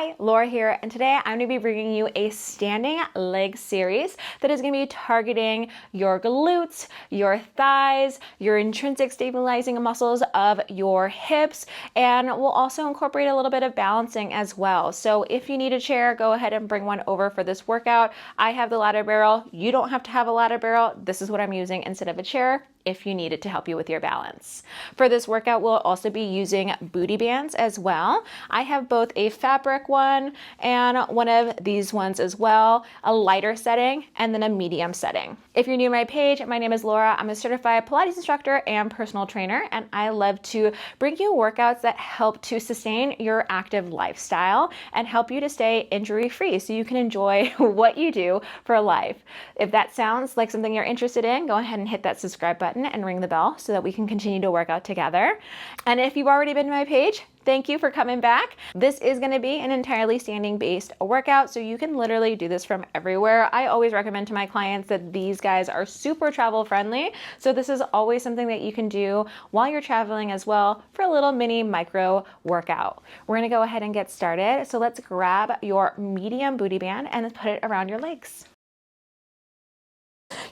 Hi, Laura here, and today I'm going to be bringing you a standing leg series that is going to be targeting your glutes, your thighs, your intrinsic stabilizing muscles of your hips, and we'll also incorporate a little bit of balancing as well. So if you need a chair, go ahead and bring one over for this workout. I have the ladder barrel. You don't have to have a ladder barrel. This is what I'm using instead of a chair if you need it to help you with your balance. For this workout, we'll also be using booty bands as well. I have both a fabric one and one of these ones as well, a lighter setting and then a medium setting. If you're new to my page, my name is Laura. I'm a certified Pilates instructor and personal trainer, and I love to bring you workouts that help to sustain your active lifestyle and help you to stay injury-free so you can enjoy what you do for life. If that sounds like something you're interested in, go ahead and hit that subscribe button and ring the bell so that we can continue to work out together. And if you've already been to my page, thank you for coming back. This is going to be an entirely standing based workout, so you can literally do this from everywhere. I always recommend to my clients that these guys are super travel friendly, so this is always something that you can do while you're traveling as well for a little mini micro workout. We're going to go ahead and get started. So let's grab your medium booty band and put it around your legs.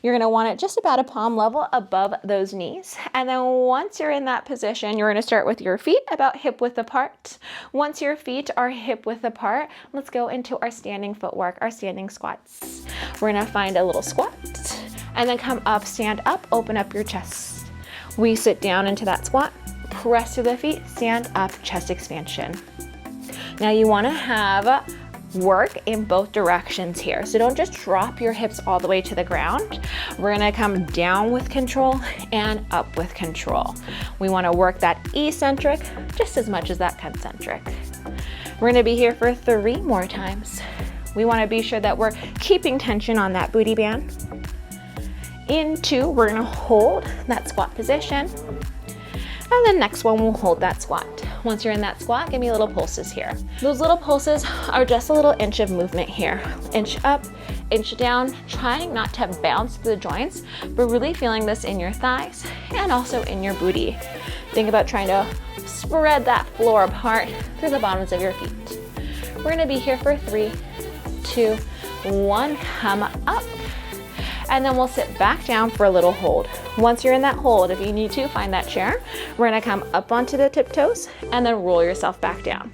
You're going to want it just about a palm level above those knees. And then once you're in that position, you're going to start with your feet about hip width apart. Once your feet are hip width apart, let's go into our standing footwork, our standing squats. We're going to find a little squat and then come up, stand up, open up your chest. We sit down into that squat, press to the feet, stand up, chest expansion. Now you want to have work in both directions here. So don't just drop your hips all the way to the ground. We're gonna come down with control and up with control. We wanna work that eccentric just as much as that concentric. We're gonna be here for 3 more times. We wanna be sure that we're keeping tension on that booty band. In 2, we're gonna hold that squat position. And the next one, we'll hold that squat. Once you're in that squat, give me little pulses here. Those little pulses are just a little inch of movement here. Inch up, inch down, trying not to bounce the joints, but really feeling this in your thighs and also in your booty. Think about trying to spread that floor apart through the bottoms of your feet. We're gonna be here for 3, 2, 1, come up. And then we'll sit back down for a little hold. Once you're in that hold, if you need to, find that chair. We're gonna come up onto the tiptoes and then roll yourself back down.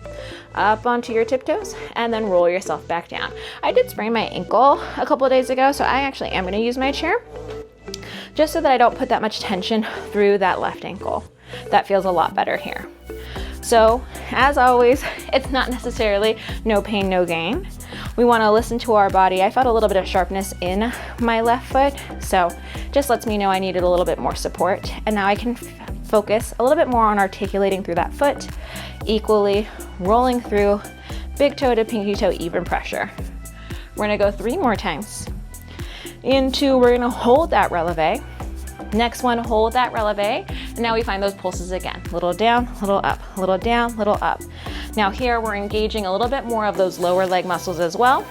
Up onto your tiptoes and then roll yourself back down. I did sprain my ankle a couple of days ago, so I actually am gonna use my chair just so that I don't put that much tension through that left ankle. That feels a lot better here. So as always, it's not necessarily no pain, no gain. We want to listen to our body. I felt a little bit of sharpness in my left foot, so just lets me know I needed a little bit more support. And now I can focus a little bit more on articulating through that foot, equally rolling through big toe to pinky toe, even pressure. We're gonna go 3 more times. In 2, we're gonna hold that releve. Next one, hold that releve. And now we find those pulses again. Little down, little up, little down, little up. Now here we're engaging a little bit more of those lower leg muscles as well.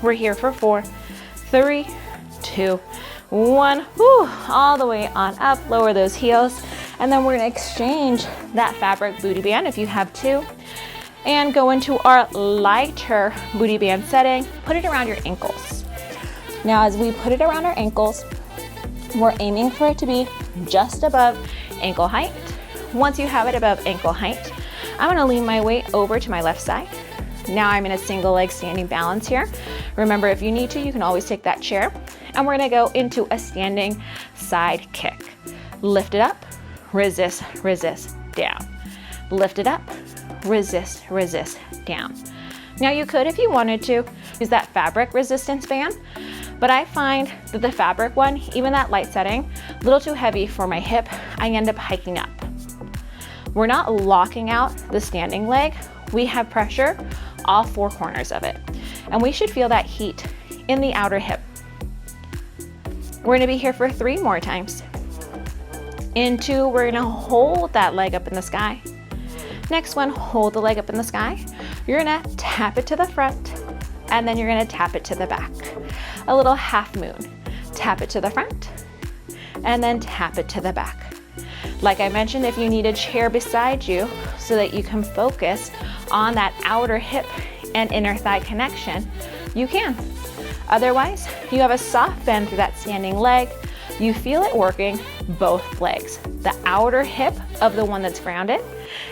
We're here for 4, 3, 2, 1. Whew, all the way on up, lower those heels. And then we're gonna exchange that fabric booty band if you have 2. And go into our lighter booty band setting. Put it around your ankles. Now as we put it around our ankles, we're aiming for it to be just above ankle height. Once you have it above ankle height, I'm gonna lean my weight over to my left side. Now I'm in a single leg standing balance here. Remember, if you need to, you can always take that chair. And we're gonna go into a standing side kick. Lift it up, resist, resist, down. Lift it up, resist, resist, down. Now you could, if you wanted to, use that fabric resistance band. But I find that the fabric one, even that light setting, a little too heavy for my hip, I end up hiking up. We're not locking out the standing leg. We have pressure all 4 corners of it. And we should feel that heat in the outer hip. We're gonna be here for 3 more times. In 2, we're gonna hold that leg up in the sky. Next one, hold the leg up in the sky. You're gonna tap it to the front, and then you're gonna tap it to the back. A little half moon. Tap it to the front, and then tap it to the back. Like I mentioned, if you need a chair beside you so that you can focus on that outer hip and inner thigh connection, you can. Otherwise, you have a soft bend through that standing leg. You feel it working both legs, the outer hip of the one that's grounded,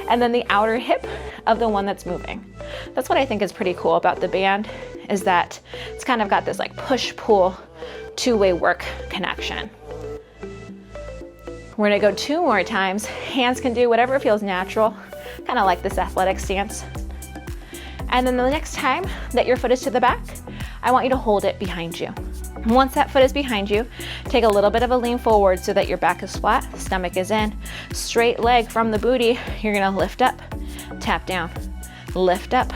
and then the outer hip of the one that's moving. That's what I think is pretty cool about the band, is that it's kind of got this like push-pull, two-way work connection. We're gonna go 2 more times. Hands can do whatever feels natural, kind of like this athletic stance. And then the next time that your foot is to the back, I want you to hold it behind you. Once that foot is behind you, take a little bit of a lean forward so that your back is flat, stomach is in. Straight leg from the booty, you're gonna lift up, tap down, lift up,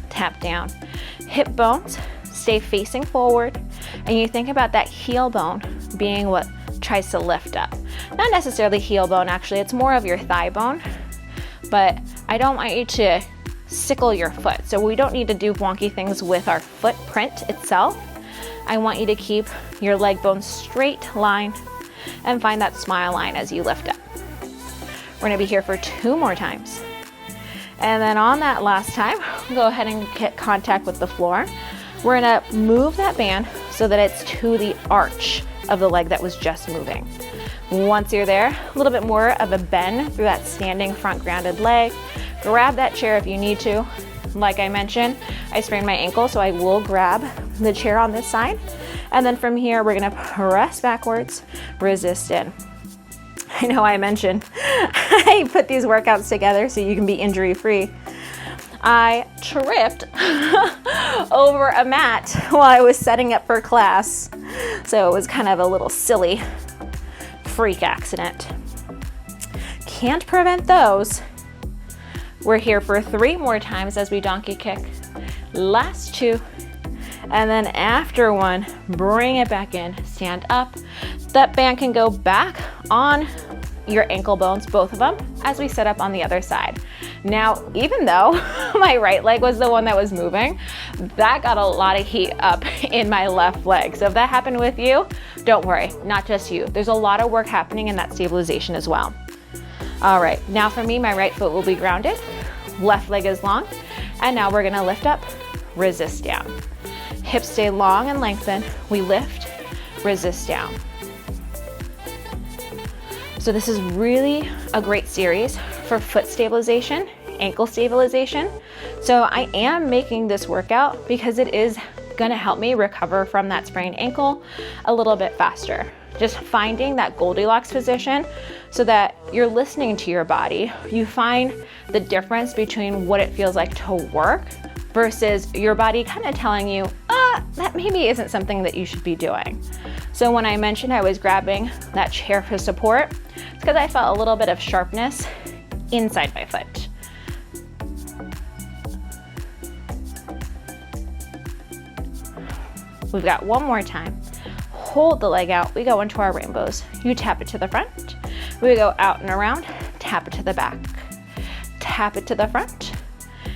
tap down. Hip bones stay facing forward, and you think about that heel bone being what tries to lift up. Not necessarily heel bone, actually, it's more of your thigh bone, but I don't want you to sickle your foot. So we don't need to do wonky things with our footprint itself. I want you to keep your leg bone straight line and find that smile line as you lift up. We're gonna be here for 2 more times. And then on that last time, go ahead and get contact with the floor. We're gonna move that band so that it's to the arch of the leg that was just moving. Once you're there, a little bit more of a bend through that standing front grounded leg. Grab that chair if you need to. Like I mentioned, I sprained my ankle, so I will grab the chair on this side. And then from here, we're gonna press backwards, resist in. I know I mentioned I put these workouts together so you can be injury free. I tripped over a mat while I was setting up for class. So it was kind of a little silly freak accident. Can't prevent those. We're here for 3 more times as we donkey kick. Last 2. And then after 1, bring it back in, stand up. That band can go back on your ankle bones, both of them, as we set up on the other side. Now, even though my right leg was the one that was moving, that got a lot of heat up in my left leg. So if that happened with you, don't worry, not just you. There's a lot of work happening in that stabilization as well. All right, now for me, my right foot will be grounded, left leg is long, and now we're gonna lift up, resist down. Hips stay long and lengthen. We lift, resist down. So this is really a great series for foot stabilization, ankle stabilization. So I am making this workout because it is gonna help me recover from that sprained ankle a little bit faster. Just finding that Goldilocks position so that you're listening to your body. You find the difference between what it feels like to work versus your body kind of telling you, that maybe isn't something that you should be doing. So when I mentioned I was grabbing that chair for support, it's because I felt a little bit of sharpness inside my foot. We've got 1 more time. Hold the leg out, we go into our rainbows. You tap it to the front, we go out and around, tap it to the back, tap it to the front,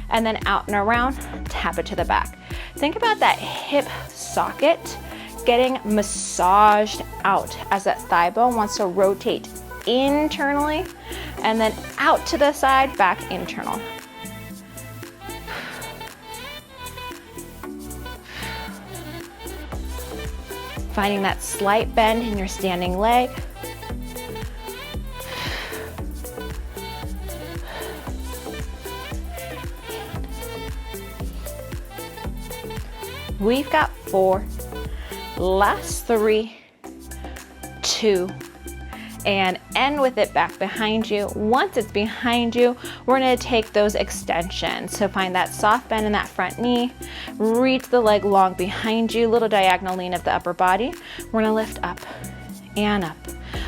and then out and around, tap it to the back. Think about that hip socket getting massaged out as that thigh bone wants to rotate internally and then out to the side, back internal. Finding that slight bend in your standing leg. We've got 4, last 3, 2, and end with it back behind you. Once it's behind you, we're gonna take those extensions. So find that soft bend in that front knee, reach the leg long behind you, little diagonal lean of the upper body. We're gonna lift up and up.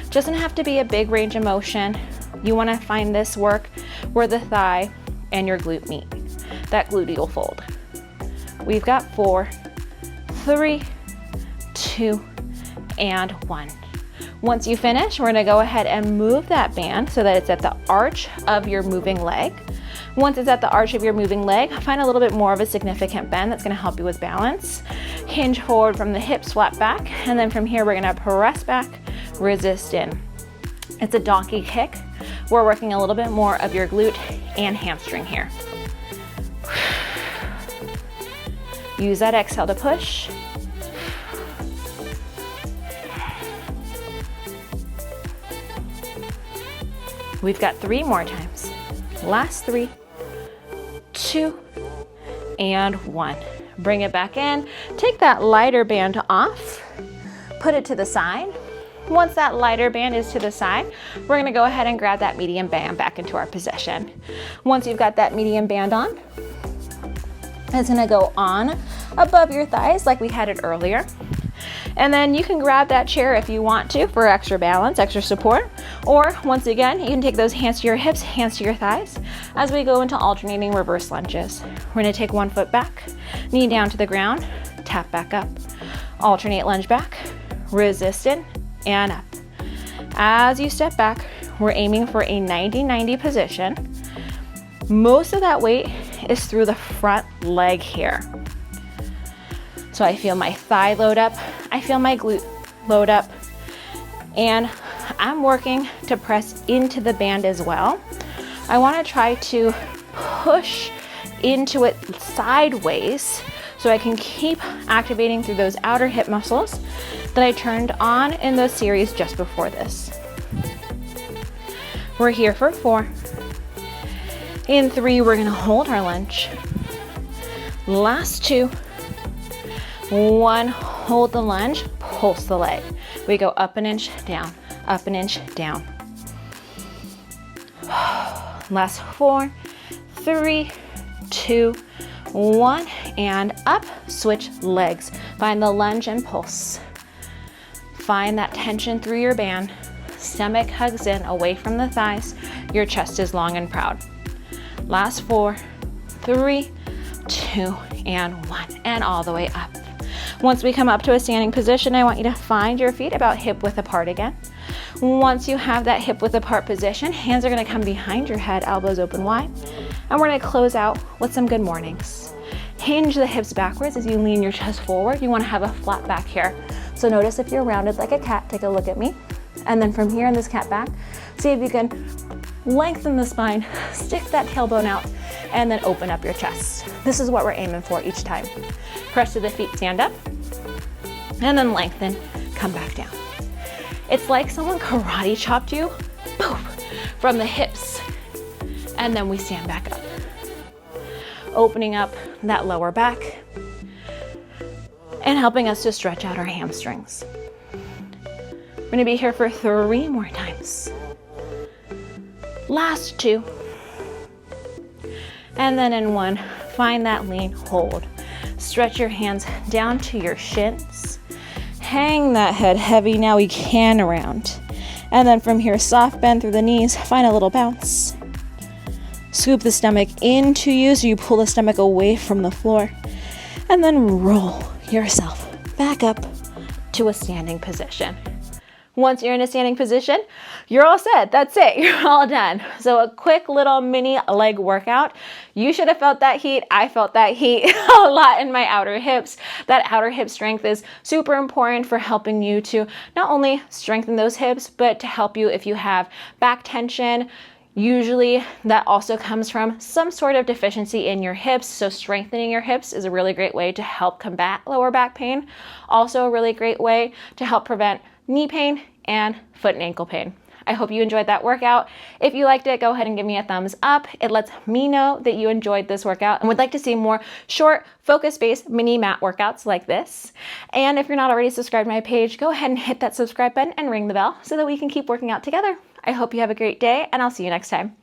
Doesn't have to be a big range of motion. You wanna find this work where the thigh and your glute meet, that gluteal fold. We've got 4, 3, 2, and 1. Once you finish, we're gonna go ahead and move that band so that it's at the arch of your moving leg. Once it's at the arch of your moving leg, find a little bit more of a significant bend that's gonna help you with balance. Hinge forward from the hips, flat back, and then from here, we're gonna press back, resist in. It's a donkey kick. We're working a little bit more of your glute and hamstring here. Use that exhale to push. We've got 3 more times. Last 3, 2, and 1. Bring it back in. Take that lighter band off. Put it to the side. Once that lighter band is to the side, we're gonna go ahead and grab that medium band back into our position. Once you've got that medium band on, it's gonna go on above your thighs like we had it earlier. And then you can grab that chair if you want to for extra balance, extra support. Or once again, you can take those hands to your hips, hands to your thighs as we go into alternating reverse lunges. We're gonna take one foot back, knee down to the ground, tap back up. Alternate lunge back, resist in, and up. As you step back, we're aiming for a 90-90 position. Most of that weight is through the front leg here. So I feel my thigh load up, I feel my glute load up, and I'm working to press into the band as well. I want to try to push into it sideways so I can keep activating through those outer hip muscles that I turned on in the series just before this. We're here for 4. In 3, we're going to hold our lunge. Last 2. 1, hold the lunge, pulse the leg. We go up an inch, down, up an inch, down. Last 4, 3, 2, 1, and up, switch legs. Find the lunge and pulse. Find that tension through your band. Stomach hugs in, away from the thighs. Your chest is long and proud. Last 4, 3, 2, and 1, and all the way up. Once we come up to a standing position, I want you to find your feet about hip width apart again. Once you have that hip width apart position, hands are gonna come behind your head, elbows open wide, and we're gonna close out with some good mornings. Hinge the hips backwards as you lean your chest forward. You wanna have a flat back here. So notice if you're rounded like a cat, take a look at me. And then from here in this cat back, see if you can lengthen the spine, stick that tailbone out, and then open up your chest. This is what we're aiming for each time. Press to the feet, stand up, and then lengthen, come back down. It's like someone karate chopped you, boom, from the hips, and then we stand back up. Opening up that lower back, and helping us to stretch out our hamstrings. We're gonna be here for 3 more times. Last 2. And then in 1, find that lean hold. Stretch your hands down to your shins. Hang that head heavy, now we can around. And then from here, soft bend through the knees, find a little bounce. Scoop the stomach into you so you pull the stomach away from the floor. And then roll yourself back up to a standing position. Once you're in a standing position, you're all set. That's it. You're all done. So a quick little mini leg workout. You should have felt that heat. I felt that heat a lot in my outer hips. That outer hip strength is super important for helping you to not only strengthen those hips, but to help you if you have back tension. Usually that also comes from some sort of deficiency in your hips. So strengthening your hips is a really great way to help combat lower back pain. Also a really great way to help prevent knee pain and foot and ankle pain. I hope you enjoyed that workout. If you liked it, go ahead and give me a thumbs up. It lets me know that you enjoyed this workout and would like to see more short, focus-based mini mat workouts like this. And if you're not already subscribed to my page, go ahead and hit that subscribe button and ring the bell so that we can keep working out together. I hope you have a great day, and I'll see you next time.